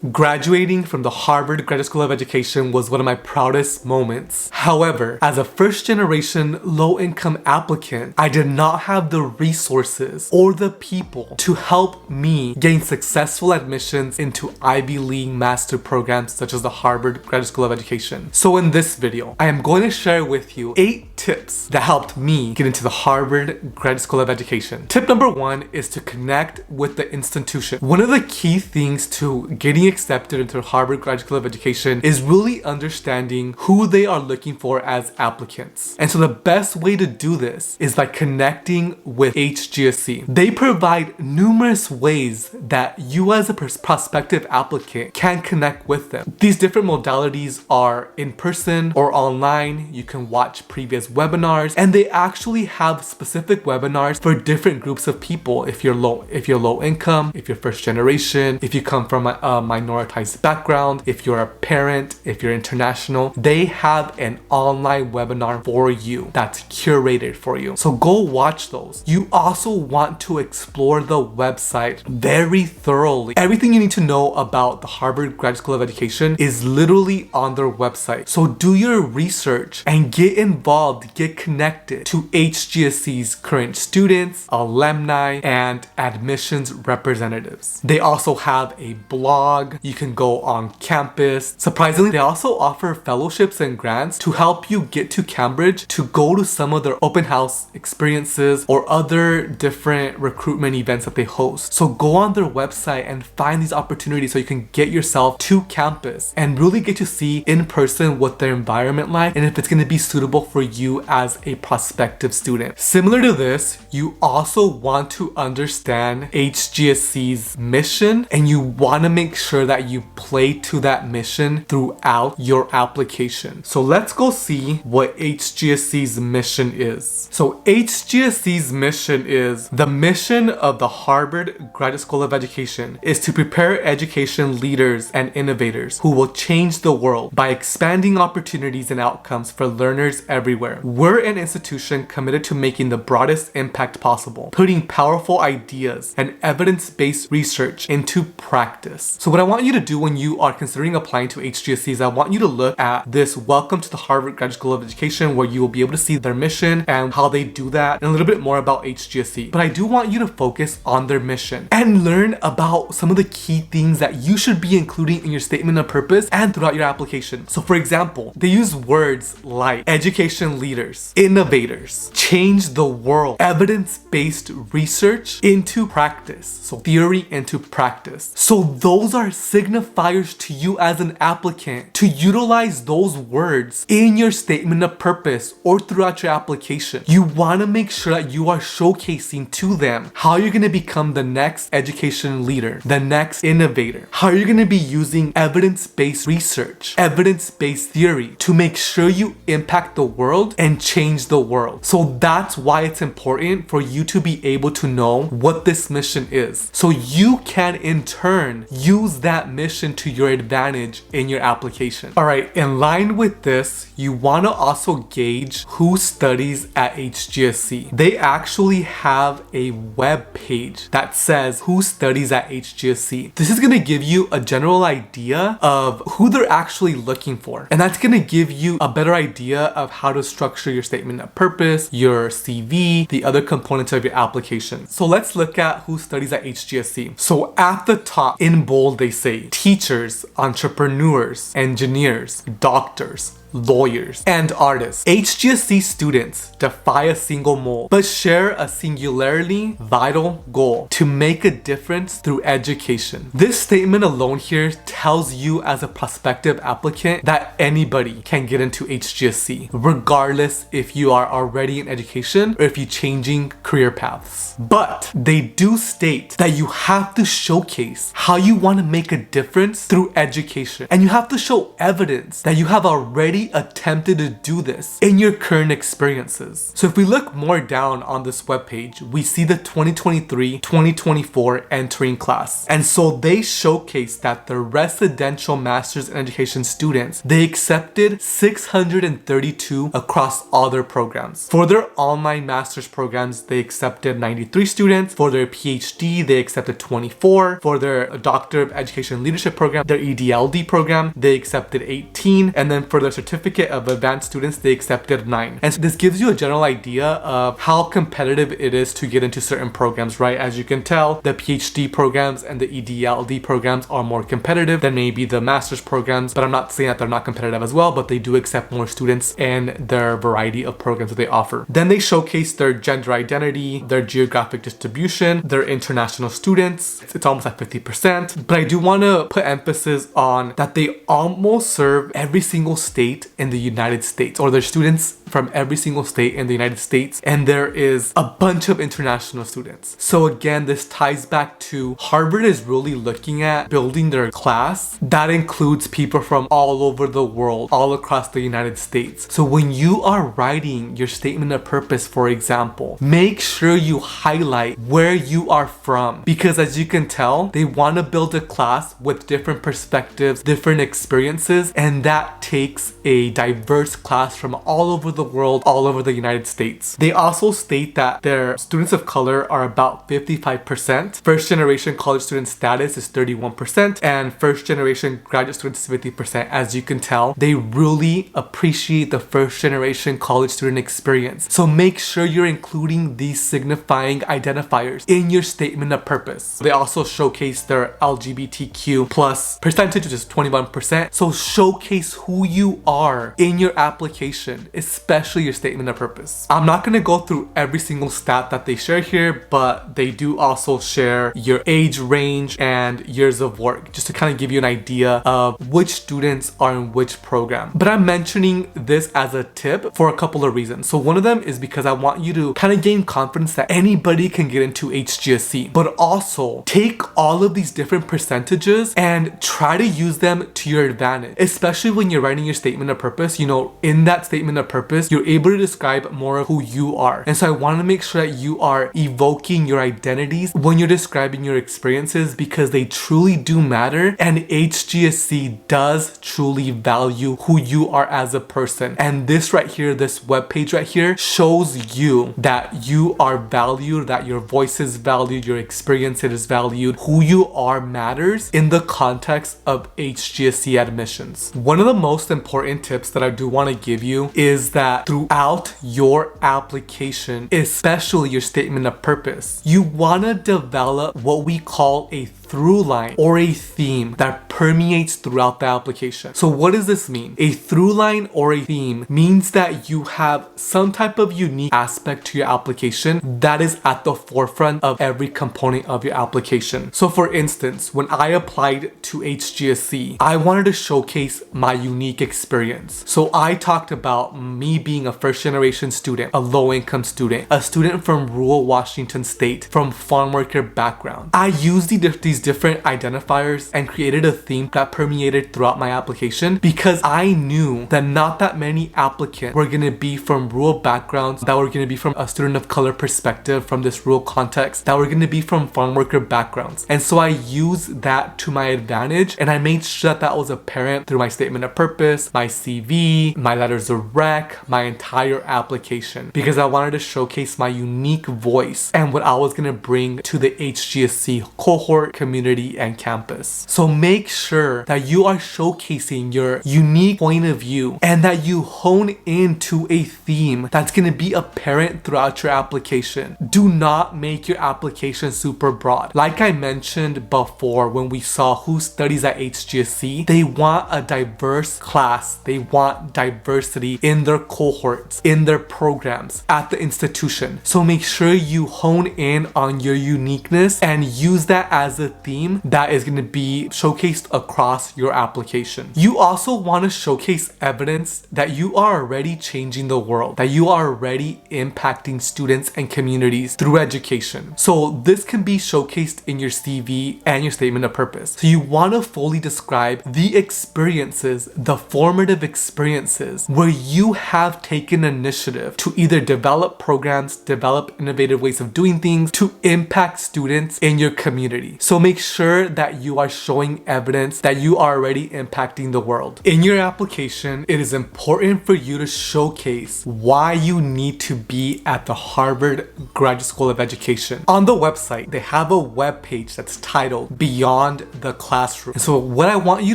Graduating from the Harvard Graduate School of Education was one of my proudest moments. However, as a first-generation low-income applicant, I did not have the resources or the people to help me gain successful admissions into Ivy League master programs such as the Harvard Graduate School of Education. So in this video, I am going to share with you 8 tips that helped me get into the Harvard Graduate School of Education. Tip number 1 is to connect with the institution. One of the key things to getting accepted into Harvard Graduate School of Education is really understanding who they are looking for as applicants. And so the best way to do this is by connecting with HGSE. They provide numerous ways that you as a prospective applicant can connect with them. These different modalities are in person or online. You can watch previous webinars, and they actually have specific webinars for different groups of people. If you're low income, if you're first generation, if you come from a minoritized background, if you're a parent, if you're international, they have an online webinar for you that's curated for you. So go watch those. You also want to explore the website very thoroughly. Everything you need to know about the Harvard Graduate School of Education is literally on their website. So do your research and get involved, get connected to HGSE's current students, alumni, and admissions representatives. They also have a blog. You can go on campus. Surprisingly, they also offer fellowships and grants to help you get to Cambridge to go to some of their open house experiences or other different recruitment events that they host. So go on their website and find these opportunities so you can get yourself to campus and really get to see in person what their environment like and if it's going to be suitable for you as a prospective student. Similar to this, you also want to understand HGSE's mission, and you want to make sure that you play to that mission throughout your application. So let's go see what HGSE's mission is. So HGSE's mission is the mission of the Harvard Graduate School of Education is to prepare education leaders and innovators who will change the world by expanding opportunities and outcomes for learners everywhere. We're an institution committed to making the broadest impact possible, putting powerful ideas and evidence-based research into practice. So what I want you to do when you are considering applying to HGSE is I want you to look at this Welcome to the Harvard Graduate School of Education, where you will be able to see their mission and how they do that and a little bit more about HGSE. But I do want you to focus on their mission and learn about some of the key things that you should be including in your statement of purpose and throughout your application. So for example, they use words like education leaders, innovators, change the world, evidence-based research into practice. So theory into practice. So those are signifiers to you as an applicant to utilize those words in your statement of purpose or throughout your application. You want to make sure that you are showcasing to them how you're going to become the next education leader, the next innovator, how you're going to be using evidence-based research, evidence-based theory to make sure you impact the world and change the world. So that's why it's important for you to be able to know what this mission is, so you can in turn use that mission to your advantage in your application. All right, in line with this, you want to also gauge who studies at HGSE. They actually have a web page that says who studies at HGSE. This is going to give you a general idea of who they're actually looking for, and that's going to give you a better idea of how to structure your statement of purpose, your CV, the other components of your application. So let's look at who studies at HGSE. So at the top in bold, they say teachers, entrepreneurs, engineers, doctors, lawyers, and artists. HGSE students defy a single mold, but share a singularly vital goal to make a difference through education. This statement alone here tells you as a prospective applicant that anybody can get into HGSE, regardless if you are already in education or if you're changing career paths. But they do state that you have to showcase how you want to make a difference through education, and you have to show evidence that you have already already attempted to do this in your current experiences. So if we look more down on this webpage, we see the 2023-2024 entering class. And so they showcase that the residential master's in education students, they accepted 632 across all their programs. For their online master's programs, they accepted 93 students. For their PhD, they accepted 24. For their Doctor of Education Leadership program, their EDLD program, they accepted 18. And then for their Certificate of Advanced students, they accepted 9. And so this gives you a general idea of how competitive it is to get into certain programs, right? As you can tell, the PhD programs and the EDLD programs are more competitive than maybe the master's programs, but I'm not saying that they're not competitive as well, but they do accept more students in their variety of programs that they offer. Then they showcase their gender identity, their geographic distribution, their international students. It's almost at 50%, but I do want to put emphasis on that they almost serve every single state in the United States, or their students from every single state in the United States, and there is a bunch of international students. So again, this ties back to Harvard is really looking at building their class that includes people from all over the world, all across the United States. So when you are writing your statement of purpose, for example, make sure you highlight where you are from, because as you can tell, they want to build a class with different perspectives, different experiences, and that takes a diverse class from all over the world, all over the United States. They also state that their students of color are about 55%. First generation college student status is 31%, and first generation graduate students is 50%. As you can tell, they really appreciate the first generation college student experience. So make sure you're including these signifying identifiers in your statement of purpose. They also showcase their LGBTQ plus percentage, which is 21%. So showcase who you are in your application, especially your statement of purpose. I'm not going to go through every single stat that they share here, but they do also share your age range and years of work, just to kind of give you an idea of which students are in which program. But I'm mentioning this as a tip for a couple of reasons. So one of them is because I want you to kind of gain confidence that anybody can get into HGSE, but also take all of these different percentages and try to use them to your advantage, especially when you're writing your statement of purpose. You know, in that statement of purpose, you're able to describe more of who you are. And so I want to make sure that you are evoking your identities when you're describing your experiences, because they truly do matter, and HGSE does truly value who you are as a person. And this right here, this webpage right here, shows you that you are valued, that your voice is valued, your experience is valued, who you are matters in the context of HGSE admissions. One of the most important tips that I do want to give you is that throughout your application, especially your statement of purpose, you want to develop what we call a through line or a theme that permeates throughout the application. So what does this mean? A through line or a theme means that you have some type of unique aspect to your application that is at the forefront of every component of your application. So for instance, when I applied to HGSE, I wanted to showcase my unique experience. So I talked about me being a first generation student, a low income student, a student from rural Washington state, from farm worker background. I used these different identifiers and created a theme that permeated throughout my application, because I knew that not that many applicants were going to be from rural backgrounds, that were going to be from a student of color perspective, from this rural context, that were going to be from farm worker backgrounds. And so I used that to my advantage, and I made sure that that was apparent through my statement of purpose, my CV, my letters of rec, my entire application, because I wanted to showcase my unique voice and what I was going to bring to the HGSE cohort, community, and campus. So make sure that you are showcasing your unique point of view and that you hone into a theme that's going to be apparent throughout your application. Do not make your application super broad. Like I mentioned before, when we saw who studies at HGSE, they want a diverse class. They want diversity in their cohorts, in their programs, at the institution. So make sure you hone in on your uniqueness and use that as a theme that is going to be showcased across your application. You also want to showcase evidence that you are already changing the world, that you are already impacting students and communities through education. So this can be showcased in your CV and your statement of purpose. So you want to fully describe the experiences, the formative experiences where you have taken initiative to either develop programs, develop innovative ways of doing things to impact students in your community. So make sure that you are showing evidence that you are already impacting the world. In your application, it is important for you to showcase why you need to be at the Harvard Graduate School of Education. On the website, they have a web page that's titled Beyond the Classroom. And so what I want you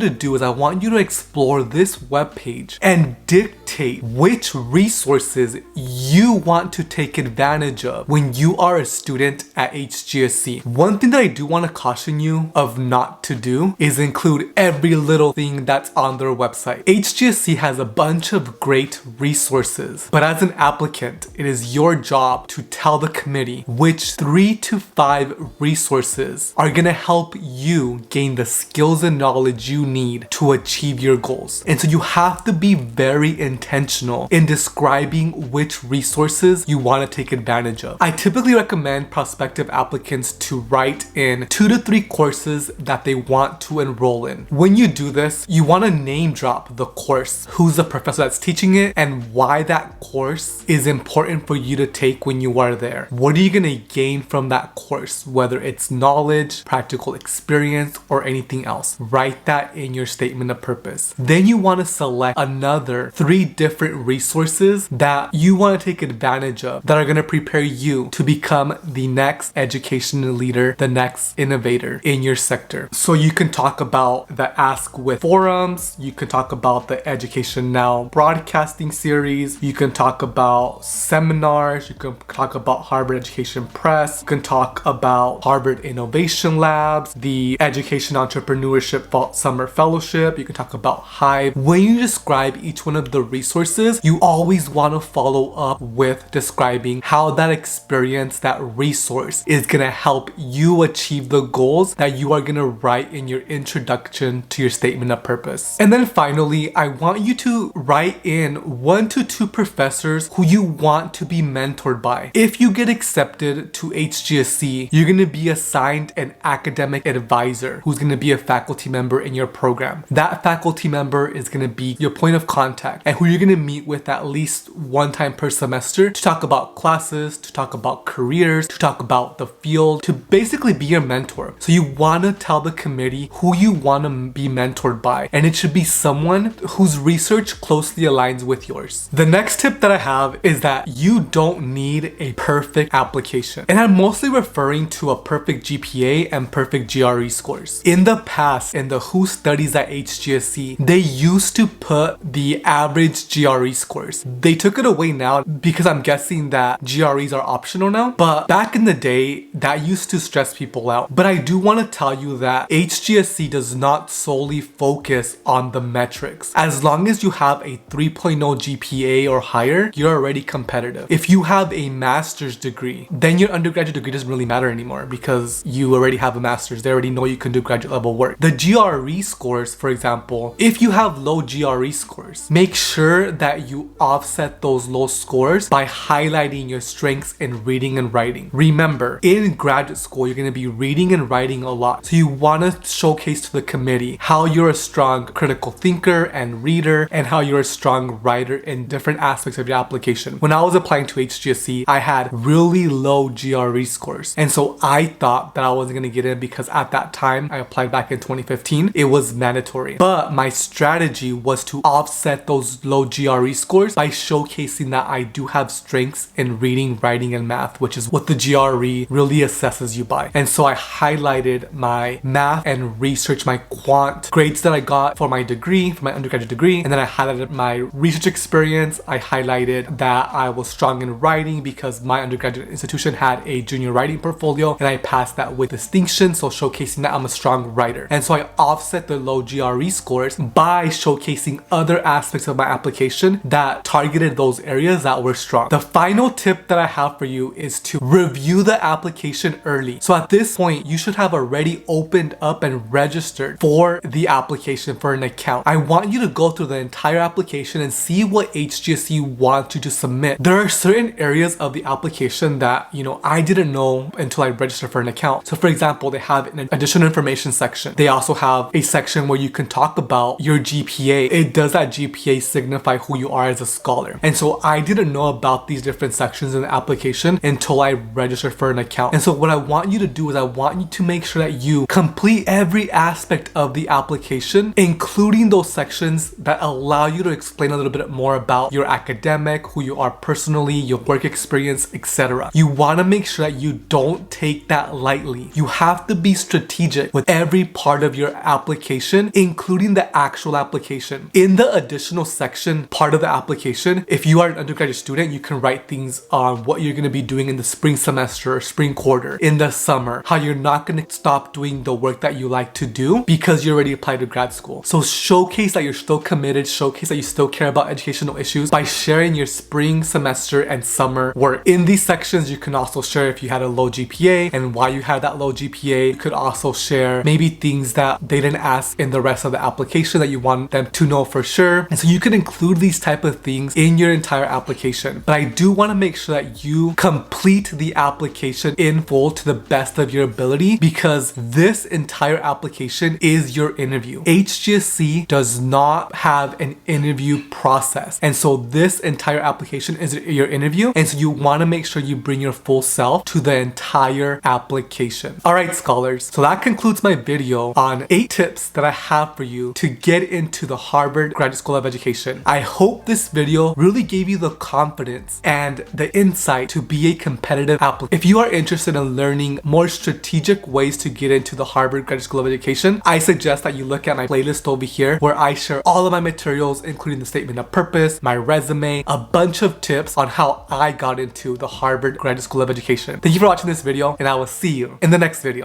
to do is I want you to explore this web page and dictate which resources you want to take advantage of when you are a student at HGSE. One thing that I do want to caution you of not to do is include every little thing that's on their website. HGSE has a bunch of great resources, but as an applicant, it is your job to tell the committee which 3 to 5 resources are going to help you gain the skills and knowledge you need to achieve your goals. And so you have to be very intentional in describing which resources you want to take advantage of. I typically recommend prospective applicants to write in 2 to 3 courses that they want to enroll in. When you do this, you want to name drop the course, who's the professor that's teaching it, and why that course is important for you to take when you are there. What are you going to gain from that course, whether it's knowledge, practical experience, or anything else? Write that in your statement of purpose. Then you want to select another 3 different resources that you want to take advantage of that are going to prepare you to become the next educational leader, the next innovator in your sector. So you can talk about the Ask With forums, you can talk about the Education Now broadcasting series, you can talk about seminars, you can talk about Harvard Education Press, you can talk about Harvard Innovation Labs, the Education Entrepreneurship Fall Summer Fellowship, you can talk about Hive. When you describe each one of the resources, you always want to follow up with describing how that experience, that resource is going to help you achieve the goals that you are going to write in your introduction to your statement of purpose. And then finally, I want you to write in 1 to 2 professors who you want to be mentored by. If you get accepted to HGSE, you're going to be assigned an academic advisor who's going to be a faculty member in your program. That faculty member is going to be your point of contact and who you're going to meet with at least 1 time per semester to talk about classes, to talk about careers, to talk about the field, to basically be your mentor. So you want to tell the committee who you want to be mentored by, and it should be someone whose research closely aligns with yours. The next tip that I have is that you don't need a perfect application. And I'm mostly referring to a perfect GPA and perfect GRE scores. In the past, in the Who Studies at HGSE, they used to put the average GRE scores. They took it away now because I'm guessing that GREs are optional now. But back in the day, that used to stress people out. But I do want to tell you that HGSE does not solely focus on the metrics. As long as you have a 3.0 GPA or higher, you're already competitive. If you have a master's degree, then your undergraduate degree doesn't really matter anymore because you already have a master's. They already know you can do graduate level work. The GRE scores, for example, if you have low GRE scores, make sure that you offset those low scores by highlighting your strengths in reading and writing. Remember, in graduate school, you're going to be reading and writing a lot. So you want to showcase to the committee how you're a strong critical thinker and reader and how you're a strong writer in different aspects of your application. When I was applying to HGSE, I had really low GRE scores. And so I thought that I wasn't going to get in because at that time, I applied back in 2015, it was mandatory. But my strategy was to offset those low GRE scores by showcasing that I do have strengths in reading, writing, and math, which is what the GRE really assesses you by. And so I highlighted my math and research, my quant grades that I got for my degree, for my undergraduate degree. And then I highlighted my research experience. I highlighted that I was strong in writing because my undergraduate institution had a junior writing portfolio and I passed that with distinction. So showcasing that I'm a strong writer. And so I offset the low GRE scores by showcasing other aspects of my application that targeted those areas that were strong. The final tip that I have for you is to review the application early. So at this point, you should should have already opened up and registered for the application for an account. I want you to go through the entire application and see what HGSE wants you to submit. There are certain areas of the application that, I didn't know until I registered for an account. So for example, they have an additional information section. They also have a section where you can talk about your GPA. It does that GPA signify who you are as a scholar. And so I didn't know about these different sections in the application until I registered for an account. And so what I want you to do is I want you to make sure that you complete every aspect of the application, including those sections that allow you to explain a little bit more about your academic, who you are personally, your work experience, etc. You want to make sure that you don't take that lightly. You have to be strategic with every part of your application, including the actual application. In the additional section part of the application, if you are an undergraduate student, you can write things on what you're going to be doing in the spring semester or spring quarter, in the summer, how you're not going to stop doing the work that you like to do because you already applied to grad school. So showcase that you're still committed, showcase that you still care about educational issues by sharing your spring semester and summer work. In these sections, you can also share if you had a low GPA and why you had that low GPA. You could also share maybe things that they didn't ask in the rest of the application that you want them to know for sure. And so you can include these type of things in your entire application. But I do want to make sure that you complete the application in full to the best of your ability, because this entire application is your interview. HGSE does not have an interview process. And so this entire application is your interview. And so you want to make sure you bring your full self to the entire application. All right, scholars. So that concludes my video on 8 tips that I have for you to get into the Harvard Graduate School of Education. I hope this video really gave you the confidence and the insight to be a competitive applicant. If you are interested in learning more strategic ways to get into the Harvard Graduate School of Education, I suggest that you look at my playlist over here where I share all of my materials, including the statement of purpose, my resume, a bunch of tips on how I got into the Harvard Graduate School of Education. Thank you for watching this video, and I will see you in the next video.